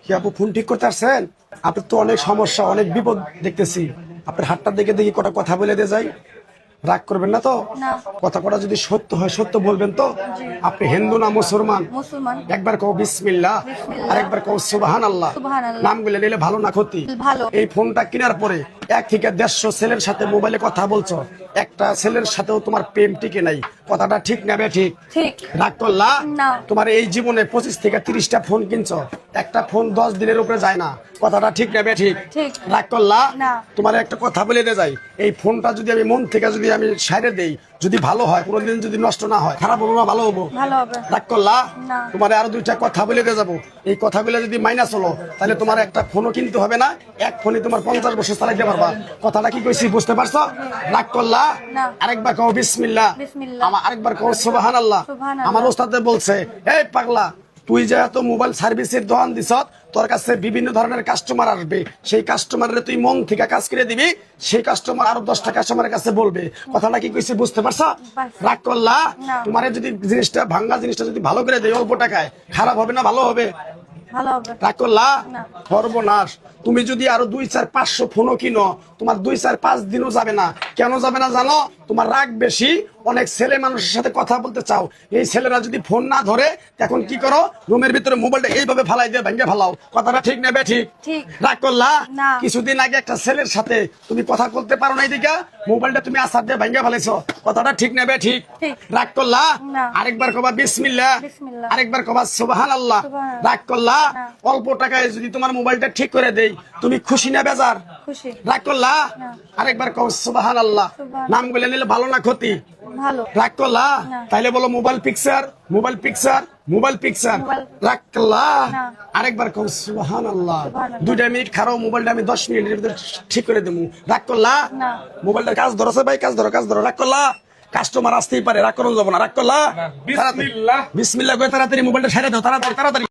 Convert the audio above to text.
কি আপু ফোন ঠিক করতে আসছেন? আপনার তো অনেক সমস্যা, অনেক বিপদ দেখতেছি। আপনার হাতটা দেখে দেখি কটা কথা বলে দিয়ে যাই। রাগ করবেন না তো? না। কথা কটা যদি সত্য হয় সত্য বলবেন তো? জি। আপনি হিন্দু না মুসলমান? মুসলমান। একবার কও বিসমিল্লাহ, বিসমিল্লাহ। আর একবার কও সুবহানাল্লাহ। সুবহানাল্লাহ। নাম গুলো নিলে ভালো না ক্ষতি? ভালো। এই ফোনটা কেনার পরে 1 থেকে 150 ছেলের সাথে মোবাইলে কথা বলছো, একটা ছেলের সাথেও তোমার প্রেম টিকে নাই। কথাটা ঠিক না বে ঠিক? ঠিক। রাগ করলা? না। তোমার এই জীবনে 25 থেকে 30টা ফোন কিনছো, একটা ফোন 10 দিনের উপরে যায় না। কথাটা ঠিক না বে ঠিক? ঠিক। রাগ করলা? না। তোমার একটা কথা বলে দিয়ে যাই, এই ফোনটা যদি আমি মন থেকে যদি আমি সাইডে দেই, যদি ভালো হয়, কোনোদিন যদি নষ্ট না হয়, খারাপ হবো না ভালো হবো? ভালো হবে। রাগ করলা? না। তোমার আরো 2টা কথা বলে দিয়ে যাবো, এই কথাগুলো যদি মাইনাস হলো তাহলে তোমার একটা ফোনও কিনতে হবে না, এক ফোনে তোমার 50 বছর চালাইতে পারবা। কথাটা কি কইছি বুঝতে পারছো? রাগ করলা? না। আরেকবার কও বিসমিল্লাহ। বিসমিল্লাহ। আমার আরেকবার কও সুবহানাল্লাহ। সুবহানাল্লাহ। আমার ওস্তাদে বলছে, এই পাগলা, তুই যে এত মোবাইল সার্ভিসের দোকান দিছ, তোর কাছে বিভিন্ন ধরনের কাস্টমার আসবে, সেই কাস্টমারের তুই মন থেকে কাজ করে দিবি, সেই কাস্টমার আরো 10টা কাস্টমারের কাছে বলবে। কথাটা কি কইছি বুঝতে পারছো? রাগ করলা? না। তোমার যদি জিনিসটা ভাঙ্গা জিনিসটা যদি ভালো করে দেয় অল্প টাকায়, খারাপ হবে না ভালো হবে? ভালো হবে। রাগ করলা? না। সর্বনাশ। তুমি যদি আরো 2, 4, 500 ফোনও কিনো, তোমার 2, 4, 5 দিনও যাবে না। কেন যাবে না জানো? তোমার রাগ বেশি। অনেক ছেলে মানুষের সাথে কথা বলতে চাও, এই ছেলেরা যদি ফোন না ধরে, তখন কি করো? রুমের ভিতরে মোবাইলটা এইভাবে ফালাই দিয়ে ভেঙে ফালাও। কথাটা ঠিক না বে ঠিক? ঠিক। রাগ করলা? না। কিছুদিন আগে একটা ছেলের সাথে তুমি কথা বলতে পারো নাই দিকে মোবাইলটা তুমি আসার দিয়ে ভেঙে ফেলাইছো। কথাটা ঠিক না বে ঠিক? ঠিক। রাগ করলা? না। আরেকবার কবা বিসমিল্লাহ। বিসমিল্লাহ। আরেকবার কবা সুবহানাল্লাহ। সুবহানাল্লাহ। রাগ করলা? না। অল্প টাকায় যদি তোমার মোবাইলটা ঠিক করে দেই, তুমি খুশি না বেজার? খুশি। রাগ করলা? না। আরেকবার কও সুবহানাল্লাহ। সুবহানাল্লাহ। নাম বলে নিলে ভালো না ক্ষতি? ভালো। রাগ করলা? না। তাইলে বলো mobile picture, mobile picture, mobile picture. Mobile- রাগ করলা? না। আরেকবার কও সুবহানাল্লাহ। সুবহানাল্লাহ। 2 মিনিট খারাপ, মোবাইলটা আমি 10 মিনিটের ভিতরে ঠিক করে দেবো। রাগ করলা? না। মোবাইলটার কাজ ধরছে ভাই, কাজ ধরো কাজ ধরো। রাগ করলা? কাস্টমার আসতেই পারে, রাগ করুন যাবো না। রাগ করলা? বিসমিল্লাহ। বিসমিল্লাহ করে তাড়াতাড়ি মোবাইলটা ছেড়ে দাও, তাড়াতাড়ি তাড়াতাড়ি।